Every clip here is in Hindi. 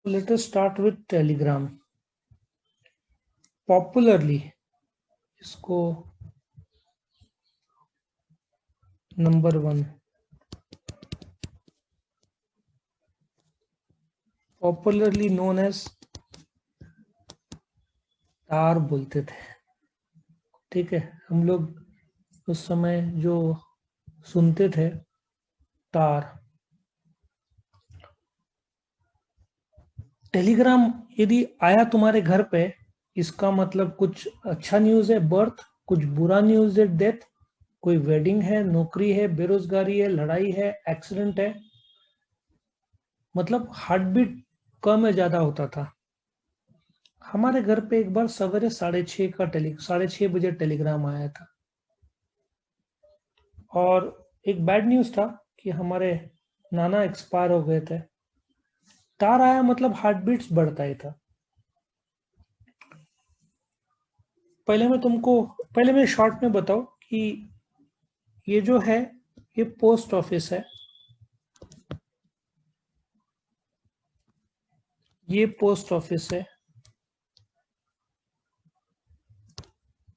Let us start with Telegram. Popularly, इसको नंबर 1 पॉपुलरली नोन एज तार बोलते थे। ठीक है, हम लोग उस समय जो सुनते थे तार। टेलीग्राम यदि आया तुम्हारे घर पे, इसका मतलब कुछ अच्छा न्यूज है बर्थ, कुछ बुरा न्यूज है डेथ, कोई वेडिंग है, नौकरी है, बेरोजगारी है, लड़ाई है, एक्सीडेंट है। मतलब हार्ट बीट कम है ज्यादा होता था। हमारे घर पे एक बार सवेरे 6:30 बजे टेलीग्राम आया था। और एक बैड न्यूज था कि हमारे नाना एक्सपायर हो गए थे। तार आया मतलब हार्ट बीट्स बढ़ता ही था। पहले मैं शॉर्ट में बताऊं कि ये जो है ये पोस्ट ऑफिस है। ये पोस्ट ऑफिस है।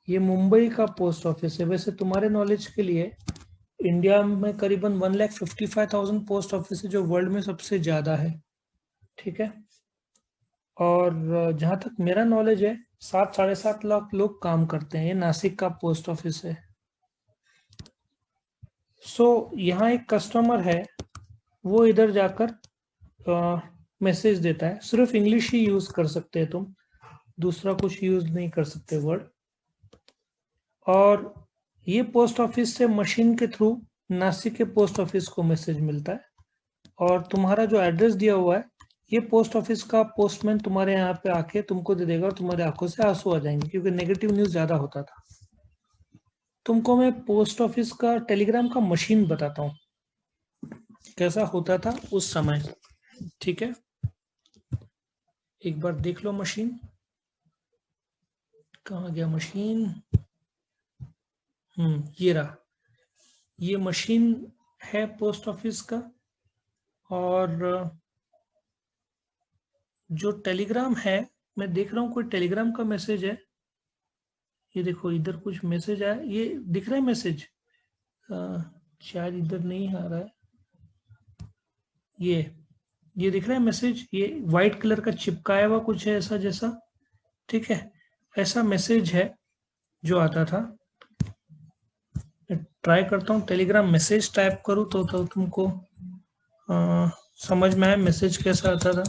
ये मुंबई का पोस्ट ऑफिस है। वैसे तुम्हारे नॉलेज के लिए इंडिया में करीबन 1,55,000 पोस्ट ऑफिस है, जो वर्ल्ड में सबसे ज्यादा है। ठीक है। और जहां तक मेरा नॉलेज है 7-7.5 लाख लोग काम करते हैं। ये नासिक का पोस्ट ऑफिस है। सो यहाँ एक कस्टमर है, वो इधर जाकर मैसेज देता है। सिर्फ इंग्लिश ही यूज कर सकते हैं तुम, दूसरा कुछ यूज नहीं कर सकते वर्ड। और ये पोस्ट ऑफिस से मशीन के थ्रू नासिक के पोस्ट ऑफिस को मैसेज मिलता है। और तुम्हारा जो एड्रेस दिया हुआ है, ये पोस्ट ऑफिस का पोस्टमैन तुम्हारे यहाँ पे आके तुमको दे देगा और तुम्हारी आंखों से आंसू आ जाएंगे, क्योंकि नेगेटिव न्यूज ज्यादा होता था। तुमको मैं पोस्ट ऑफिस का टेलीग्राम का मशीन बताता हूँ कैसा होता था उस समय। ठीक है, एक बार देख लो मशीन। कहाँ गया मशीन? ये रहा। ये मशीन है पोस्ट ऑफिस का। और जो टेलीग्राम है, मैं देख रहा हूँ कोई टेलीग्राम का मैसेज है। ये देखो इधर कुछ मैसेज आया, ये दिख रहा है मैसेज। शायद इधर नहीं आ रहा है। ये दिख रहा है मैसेज, ये व्हाइट कलर का चिपकाया हुआ कुछ है ऐसा जैसा। ठीक है, ऐसा मैसेज है जो आता था। ट्राई करता हूँ टेलीग्राम मैसेज टाइप करूँ तो तुमको समझ में आए मैसेज कैसा आता था।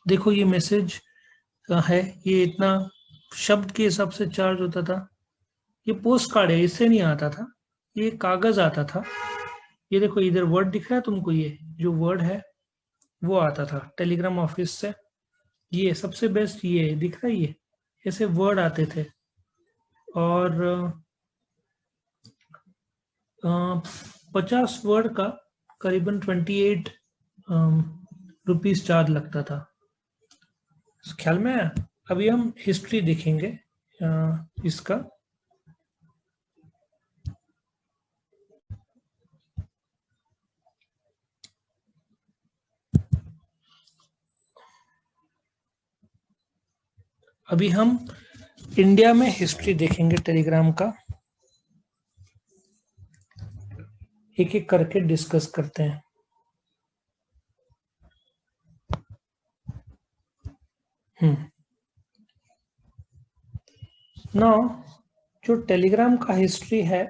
देखो ये मैसेज है। ये इतना शब्द के हिसाब से चार्ज होता था। ये पोस्ट कार्ड है, इससे नहीं आता था, ये कागज आता था। ये देखो इधर वर्ड दिख रहा है तुमको, ये जो वर्ड है वो आता था टेलीग्राम ऑफिस से। ये सबसे बेस्ट ये दिख रहा है, ये ऐसे वर्ड आते थे। और 50 वर्ड का करीबन 28 रुपीज चार्ज लगता था। ख्याल में आया? अभी हम हिस्ट्री देखेंगे इसका। अभी हम इंडिया में हिस्ट्री देखेंगे टेलीग्राम का, एक एक करके डिस्कस करते हैं। नाउ जो टेलीग्राम का हिस्ट्री है,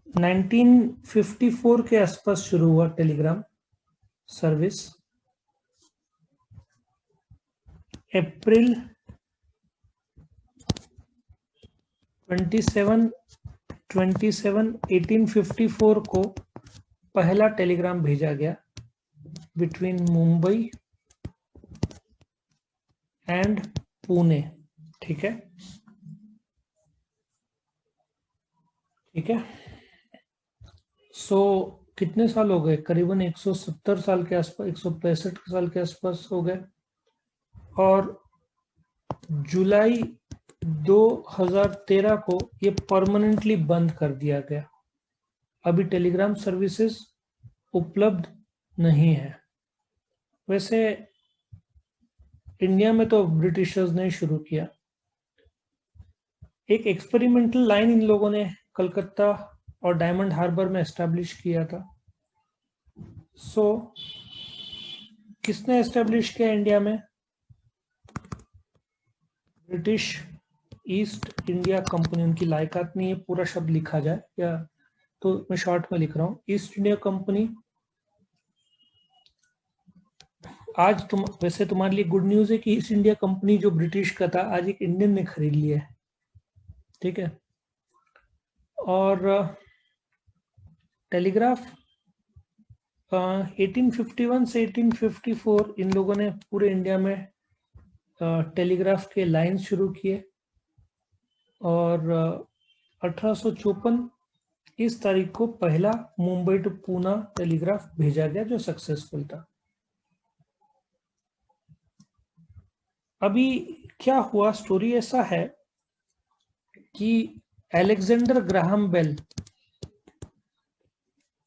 1954 के आसपास शुरू हुआ टेलीग्राम सर्विस। अप्रैल 27 1854 को पहला टेलीग्राम भेजा गया बिटवीन मुंबई एंड पुणे। ठीक है, ठीक है। सो कितने साल हो गए? करीबन 170 साल के आसपास, 165 साल के आसपास हो गए। और जुलाई 2013 को ये परमानेंटली बंद कर दिया गया। अभी टेलीग्राम सर्विसेज उपलब्ध नहीं है। वैसे इंडिया में तो ब्रिटिशर्स ने शुरू किया। एक एक्सपेरिमेंटल लाइन इन लोगों ने कलकत्ता और डायमंड हार्बर में एस्टैब्लिश किया था। किसने एस्टैब्लिश किया इंडिया में? British east India company. उनकी लायकात नहीं है पूरा शब्द लिखा जाए या तो मैं शॉर्ट में लिख रहा हूँ। East India company. आज वैसे तुम्हारे लिए गुड न्यूज है कि ईस्ट इंडिया कंपनी जो ब्रिटिश का था आज एक इंडियन ने खरीद लिया है। ठीक है। और टेलीग्राफ 1851 से 1854 इन लोगों ने पूरे इंडिया में टेलीग्राफ के लाइन शुरू किए और 1854 इस तारीख को पहला मुंबई टू पूना टेलीग्राफ भेजा गया जो सक्सेसफुल था। अभी क्या हुआ, स्टोरी ऐसा है कि अलेक्जेंडर ग्राहम बेल,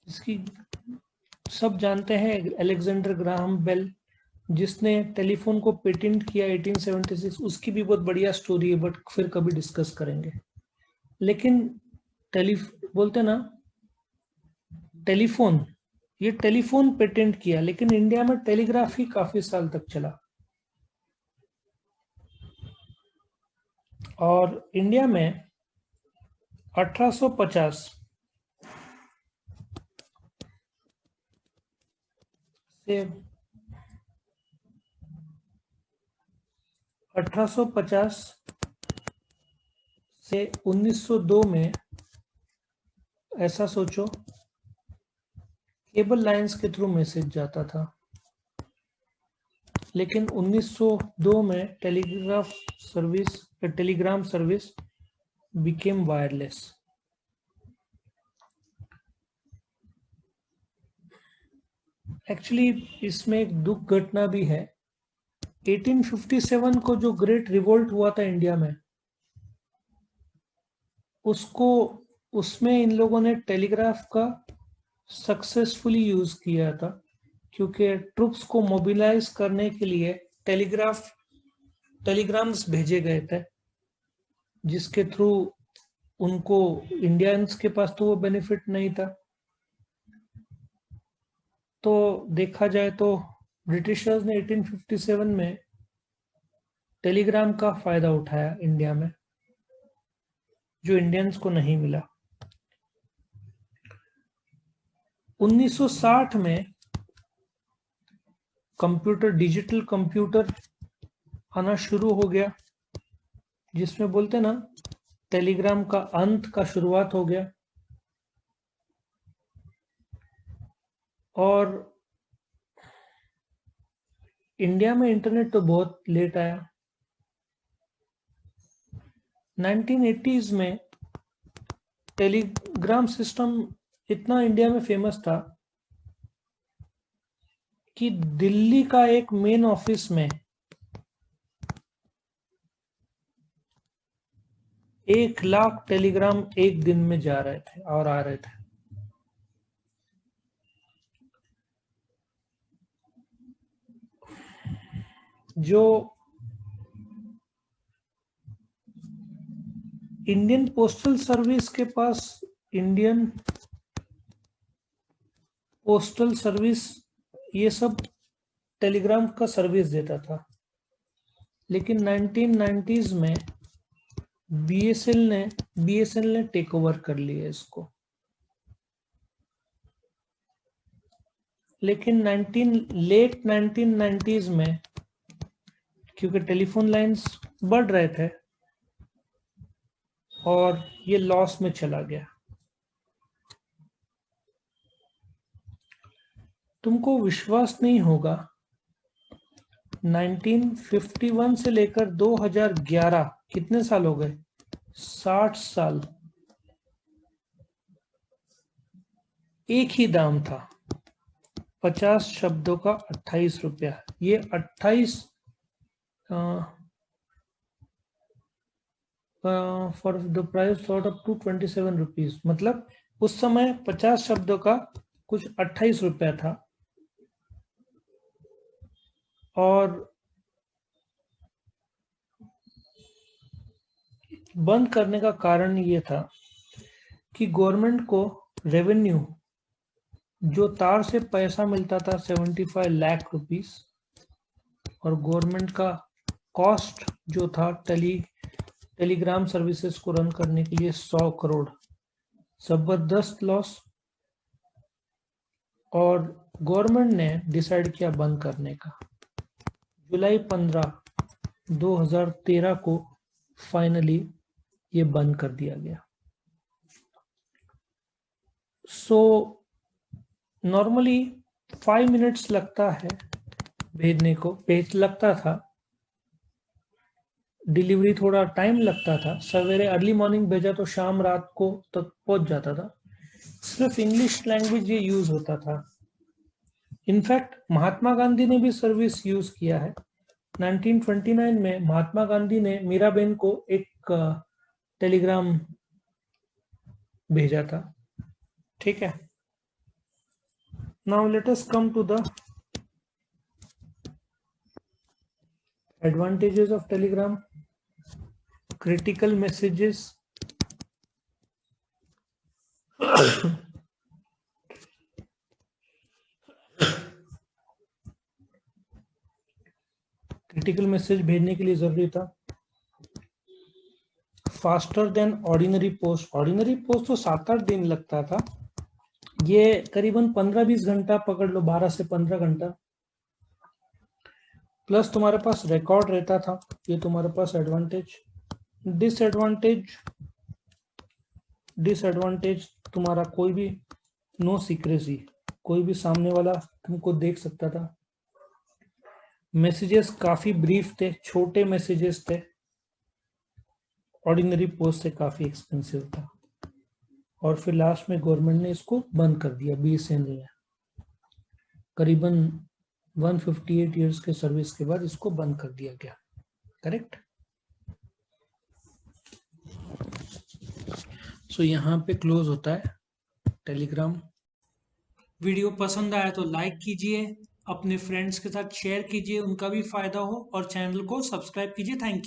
इसकी सब जानते हैं, अलेक्जेंडर ग्राहम बेल जिसने टेलीफोन को पेटेंट किया 1876, उसकी भी बहुत बढ़िया स्टोरी है बट फिर कभी डिस्कस करेंगे। लेकिन बोलते ना टेलीफोन, ये टेलीफोन पेटेंट किया लेकिन इंडिया में टेलीग्राफ ही काफी साल तक चला। और इंडिया में 1850 से 1902 में ऐसा सोचो केबल लाइंस के थ्रू मैसेज जाता था, लेकिन 1902 में Telegram service became wireless. Actually इसमें एक दुख घटना भी है। 1857 को जो ग्रेट रिवोल्ट हुआ था इंडिया में, उसमें इन लोगों ने टेलीग्राफ का सक्सेसफुली यूज किया था, क्योंकि ट्रुप्स को मोबिलाइज करने के लिए टेलीग्राम्स भेजे गए थे, जिसके थ्रू उनको, इंडियंस के पास तो वो बेनिफिट नहीं था। तो देखा जाए तो ब्रिटिशर्स ने 1857 में टेलीग्राम का फायदा उठाया इंडिया में, जो इंडियंस को नहीं मिला। 1960 में डिजिटल कंप्यूटर आना शुरू हो गया, जिसमें बोलते ना टेलीग्राम का अंत का शुरुआत हो गया। और इंडिया में इंटरनेट तो बहुत लेट आया। 1980s में टेलीग्राम सिस्टम इतना इंडिया में फेमस था कि दिल्ली का एक मेन ऑफिस में 1 लाख टेलीग्राम एक दिन में जा रहे थे और आ रहे थे। जो इंडियन पोस्टल सर्विस के पास, इंडियन पोस्टल सर्विस ये सब टेलीग्राम का सर्विस देता था, लेकिन 1990s में बीएसएनएल ने टेक ओवर कर लिया इसको। लेकिन लेट 1990s में क्योंकि टेलीफोन लाइंस बढ़ रहे थे और ये लॉस में चला गया। तुमको विश्वास नहीं होगा, 1951 से लेकर 2011 कितने साल हो गए? 60 साल एक ही दाम था, 50 शब्दों का 28 रुपया। ये 28 for the price thought up to 27 rupees, मतलब उस समय 50 शब्दों का कुछ 28 रुपया था। और बंद करने का कारण ये था कि गवर्नमेंट को रेवेन्यू जो तार से पैसा मिलता था 75 लाख रुपीस, और गवर्नमेंट का कॉस्ट जो था टेलीग्राम सर्विसेज को रन करने के लिए 100 करोड़, जबरदस्त लॉस। और गवर्नमेंट ने डिसाइड किया बंद करने का। जुलाई 15, 2013 को फाइनली ये बंद कर दिया गया। सो नॉर्मली 5 मिनट्स लगता है भेजने को, पेज लगता था, डिलीवरी थोड़ा टाइम लगता था। सवेरे अर्ली मॉर्निंग भेजा तो शाम रात को तक पहुंच जाता था। सिर्फ इंग्लिश लैंग्वेज ये यूज होता था। इनफैक्ट महात्मा गांधी ने भी सर्विस यूज किया है। 1929 में महात्मा गांधी ने मीराबेन को एक टेलीग्राम भेजा था। ठीक है, now let us come to the advantages of telegram. Critical messages critical message भेजने के लिए जरूरी था। Faster than ordinary post. Ordinary post तो 7-8 दिन लगता था, ये करीबन 15-20 घंटा पकड़ लो, 12 से 15 घंटा। प्लस तुम्हारे पास रिकॉर्ड रहता था, ये तुम्हारे पास एडवांटेज। डिसएडवांटेज तुम्हारा कोई भी नो सीक्रेसी, कोई भी सामने वाला तुमको देख सकता था। मैसेजेस काफी ब्रीफ थे, छोटे मैसेजेस थे, ऑर्डिनरी पोस्ट से काफी एक्सपेंसिव था। और फिर लास्ट में गवर्नमेंट ने इसको बंद कर दिया बीएसएनएल ने। करीबन 158 इयर्स के सर्विस के बाद इसको बंद कर दिया गया। करेक्ट। सो यहाँ पे क्लोज होता है टेलीग्राम। वीडियो पसंद आया तो लाइक कीजिए, अपने फ्रेंड्स के साथ शेयर कीजिए, उनका भी फायदा हो, और चैनल को सब्सक्राइब कीजिए। Thank you.